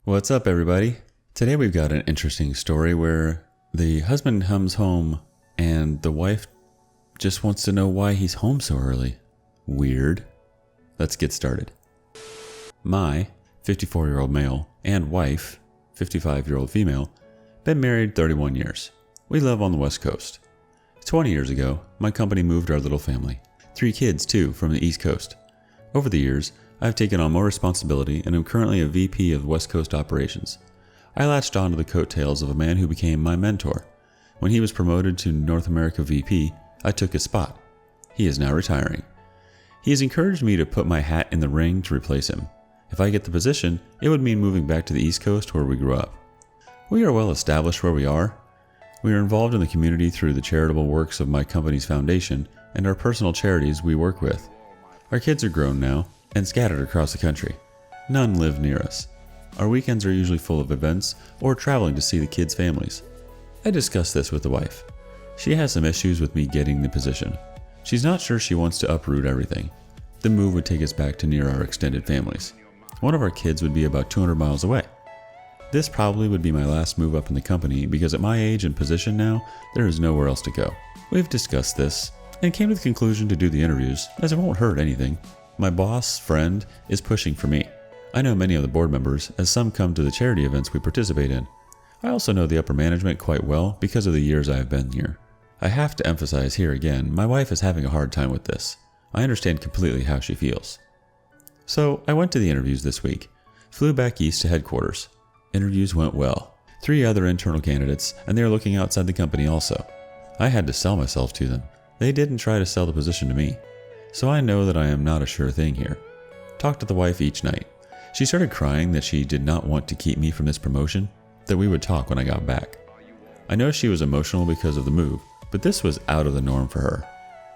What's up, everybody? Today we've got an interesting story where the husband comes home and the wife just wants to know why he's home so early. Weird. Let's get started. My 54-year-old male and wife, 55-year-old female, been married 31 years. We live on the West Coast. 20 years ago, my company moved our little family, 3 kids too, from the East Coast. Over the years, I've taken on more responsibility and am currently a VP of West Coast operations. I latched onto the coattails of a man who became my mentor. When he was promoted to North America VP, I took his spot. He is now retiring. He has encouraged me to put my hat in the ring to replace him. If I get the position, it would mean moving back to the East Coast where we grew up. We are well established where we are. We are involved in the community through the charitable works of my company's foundation and our personal charities we work with. Our kids are grown now and scattered across the country. None live near us. Our weekends are usually full of events or traveling to see the kids' families. I discussed this with the wife. She has some issues with me getting the position. She's not sure she wants to uproot everything. The move would take us back to near our extended families. One of our kids would be about 200 miles away. This probably would be my last move up in the company because at my age and position now, there is nowhere else to go. We've discussed this and came to the conclusion to do the interviews as it won't hurt anything. My boss friend is pushing for me. I know many of the board members as some come to the charity events we participate in. I also know the upper management quite well because of the years I have been here. I have to emphasize here again, my wife is having a hard time with this. I understand completely how she feels. So I went to the interviews this week, flew back east to headquarters. Interviews went well. 3 other internal candidates, and they are looking outside the company also. I had to sell myself to them. They didn't try to sell the position to me. So I know that I am not a sure thing here. Talked to the wife each night. She started crying that she did not want to keep me from this promotion, that we would talk when I got back. I know she was emotional because of the move, but this was out of the norm for her.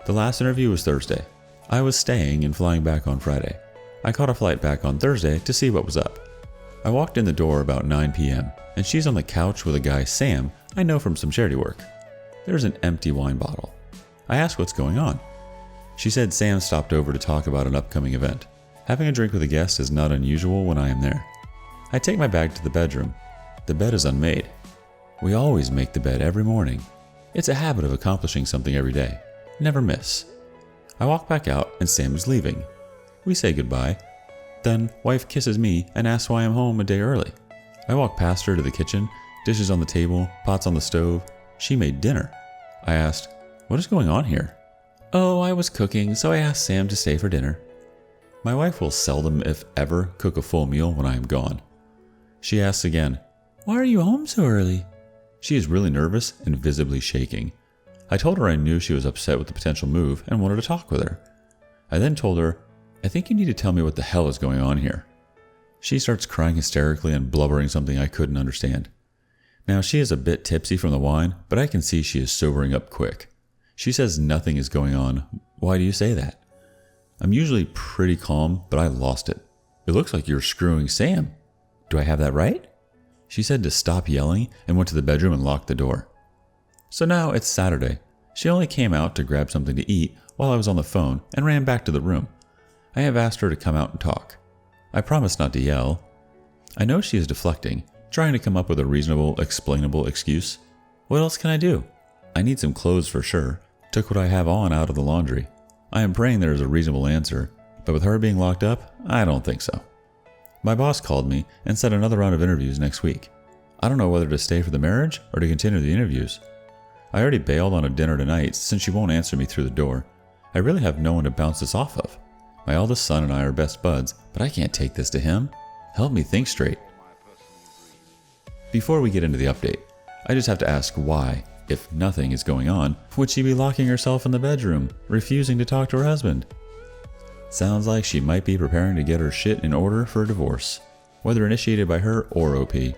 The last interview was Thursday. I was staying and flying back on Friday. I caught a flight back on Thursday to see what was up. I walked in the door about 9 p.m. and she's on the couch with a guy, Sam, I know from some charity work. There's an empty wine bottle. I asked what's going on. She said Sam stopped over to talk about an upcoming event. Having a drink with a guest is not unusual when I am there. I take my bag to the bedroom. The bed is unmade. We always make the bed every morning. It's a habit of accomplishing something every day. Never miss. I walk back out and Sam is leaving. We say goodbye. Then wife kisses me and asks why I'm home a day early. I walk past her to the kitchen, dishes on the table, pots on the stove. She made dinner. I asked, "What is going on here?" "Oh, I was cooking, so I asked Sam to stay for dinner." My wife will seldom, if ever, cook a full meal when I am gone. She asks again, "Why are you home so early?" She is really nervous and visibly shaking. I told her I knew she was upset with the potential move and wanted to talk with her. I then told her, "I think you need to tell me what the hell is going on here." She starts crying hysterically and blubbering something I couldn't understand. Now she is a bit tipsy from the wine, but I can see she is sobering up quick. She says nothing is going on. Why do you say that? I'm usually pretty calm, but I lost it. "It looks like you're screwing Sam. Do I have that right?" She said to stop yelling and went to the bedroom and locked the door. So now it's Saturday. She only came out to grab something to eat while I was on the phone and ran back to the room. I have asked her to come out and talk. I promised not to yell. I know she is deflecting, trying to come up with a reasonable, explainable excuse. What else can I do? I need some clothes for sure. Took what I have on out of the laundry. I am praying there is a reasonable answer, but with her being locked up, I don't think so. My boss called me and set another round of interviews next week. I don't know whether to stay for the marriage or to continue the interviews. I already bailed on a dinner tonight since she won't answer me through the door. I really have no one to bounce this off of. My eldest son and I are best buds, but I can't take this to him. Help me think straight. Before we get into the update, I just have to ask why, if nothing is going on, would she be locking herself in the bedroom, refusing to talk to her husband? Sounds like she might be preparing to get her shit in order for a divorce, whether initiated by her or OP.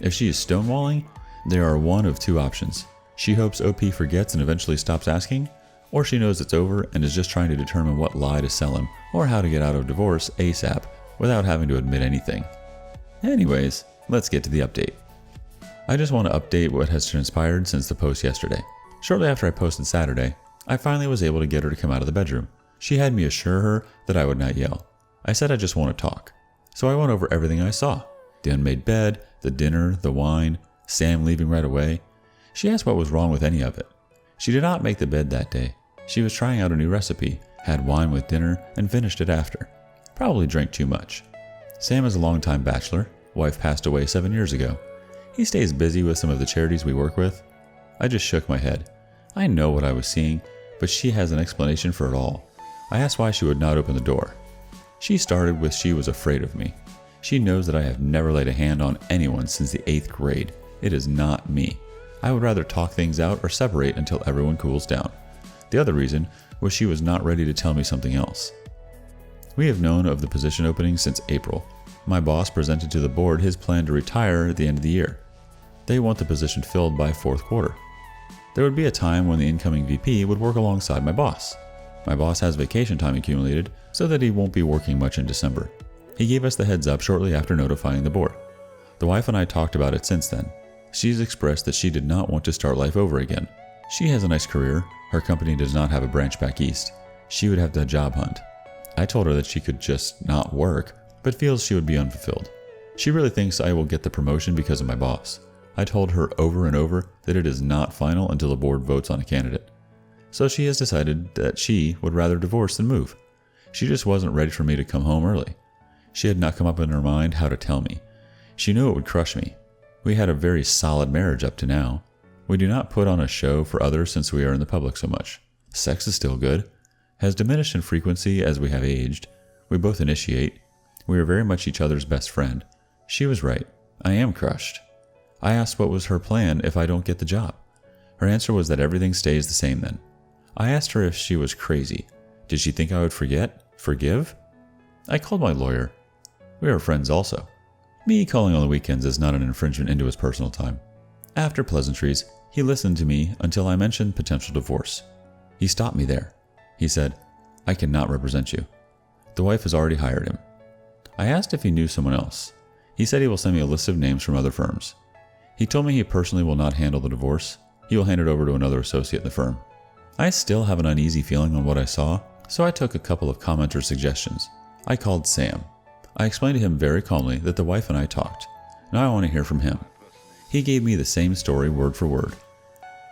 If she is stonewalling, there are one of 2 options. She hopes OP forgets and eventually stops asking, or she knows it's over and is just trying to determine what lie to sell him or how to get out of divorce ASAP without having to admit anything. Anyways, let's get to the update. I just want to update what has transpired since the post yesterday. Shortly after I posted Saturday, I finally was able to get her to come out of the bedroom. She had me assure her that I would not yell. I said I just want to talk. So I went over everything I saw. The unmade bed, the dinner, the wine, Sam leaving right away. She asked what was wrong with any of it. She did not make the bed that day. She was trying out a new recipe, had wine with dinner, and finished it after. Probably drank too much. Sam is a longtime bachelor. Wife passed away 7 years ago. He stays busy with some of the charities we work with. I just shook my head. I know what I was seeing, but she has an explanation for it all. I asked why she would not open the door. She started with she was afraid of me. She knows that I have never laid a hand on anyone since the 8th grade. It is not me. I would rather talk things out or separate until everyone cools down. The other reason was she was not ready to tell me something else. We have known of the position opening since April. My boss presented to the board his plan to retire at the end of the year. They want the position filled by 4th quarter. There would be a time when the incoming VP would work alongside my boss. My boss has vacation time accumulated so that he won't be working much in December. He gave us the heads up shortly after notifying the board. The wife and I talked about it since then. She's expressed that she did not want to start life over again. She has a nice career. Her company does not have a branch back east. She would have to job hunt. I told her that she could just not work, but feels she would be unfulfilled. She really thinks I will get the promotion because of my boss. I told her over and over that it is not final until the board votes on a candidate. So she has decided that she would rather divorce than move. She just wasn't ready for me to come home early. She had not come up in her mind how to tell me. She knew it would crush me. We had a very solid marriage up to now. We do not put on a show for others since we are in the public so much. Sex is still good. Has diminished in frequency as we have aged. We both initiate. We are very much each other's best friend. She was right. I am crushed. I asked what was her plan if I don't get the job. Her answer was that everything stays the same then. I asked her if she was crazy. Did she think I would forgive? I called my lawyer. We are friends also. Me calling on the weekends is not an infringement into his personal time. After pleasantries, he listened to me until I mentioned potential divorce. He stopped me there. He said, "I cannot represent you." The wife has already hired him. I asked if he knew someone else. He said he will send me a list of names from other firms. He told me he personally will not handle the divorce. He will hand it over to another associate in the firm. I still have an uneasy feeling on what I saw, so I took a couple of commenter suggestions. I called Sam. I explained to him very calmly that the wife and I talked. Now I want to hear from him. He gave me the same story word for word,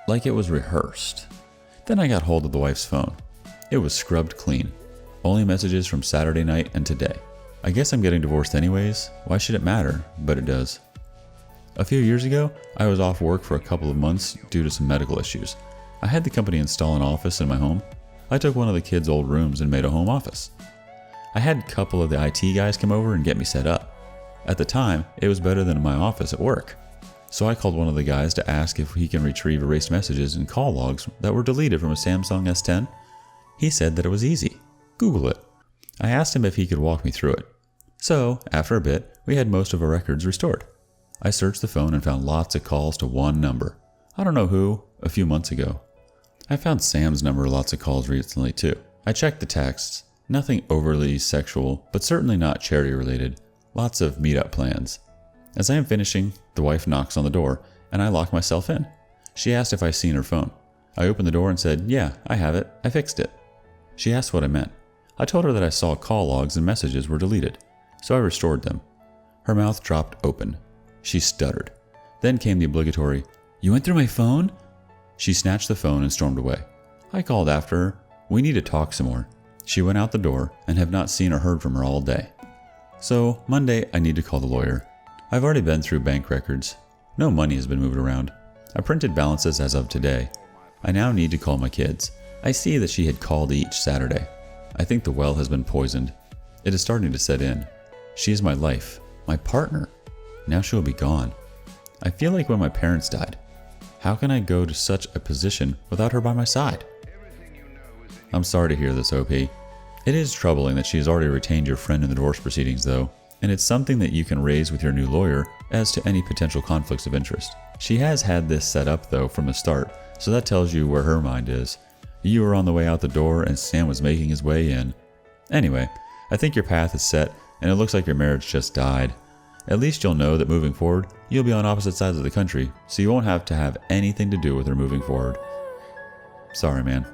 like it was rehearsed. Then I got hold of the wife's phone. It was scrubbed clean. Only messages from Saturday night and today. I guess I'm getting divorced anyways. Why should it matter? But it does. A few years ago, I was off work for a couple of months due to some medical issues. I had the company install an office in my home. I took one of the kids' old rooms and made a home office. I had a couple of the IT guys come over and get me set up. At the time, it was better than in my office at work. So I called one of the guys to ask if he can retrieve erased messages and call logs that were deleted from a Samsung S10. He said that it was easy. Google it. I asked him if he could walk me through it. So, after a bit, we had most of our records restored. I searched the phone and found lots of calls to one number. I don't know who, a few months ago. I found Sam's number lots of calls recently too. I checked the texts. Nothing overly sexual, but certainly not charity related. Lots of meetup plans. As I am finishing, the wife knocks on the door, and I lock myself in. She asked if I seen her phone. I opened the door and said, "Yeah, I have it. I fixed it." She asked what I meant. I told her that I saw call logs and messages were deleted, so I restored them. Her mouth dropped open. She stuttered. Then came the obligatory, "You went through my phone?" She snatched the phone and stormed away. I called after her. We need to talk some more. She went out the door and have not seen or heard from her all day. So, Monday, I need to call the lawyer. I've already been through bank records. No money has been moved around. I printed balances as of today. I now need to call my kids. I see that she had called each Saturday. I think the well has been poisoned. It is starting to set in. She is my life, my partner. Now she will be gone. I feel like when my parents died. How can I go to such a position without her by my side? I'm sorry to hear this, OP. It is troubling that she has already retained your friend in the divorce proceedings, though, and it's something that you can raise with your new lawyer as to any potential conflicts of interest. She has had this set up, though, from the start, so that tells you where her mind is. You were on the way out the door, and Sam was making his way in. Anyway, I think your path is set, and it looks like your marriage just died. At least you'll know that moving forward, you'll be on opposite sides of the country, so you won't have to have anything to do with her moving forward. Sorry, man.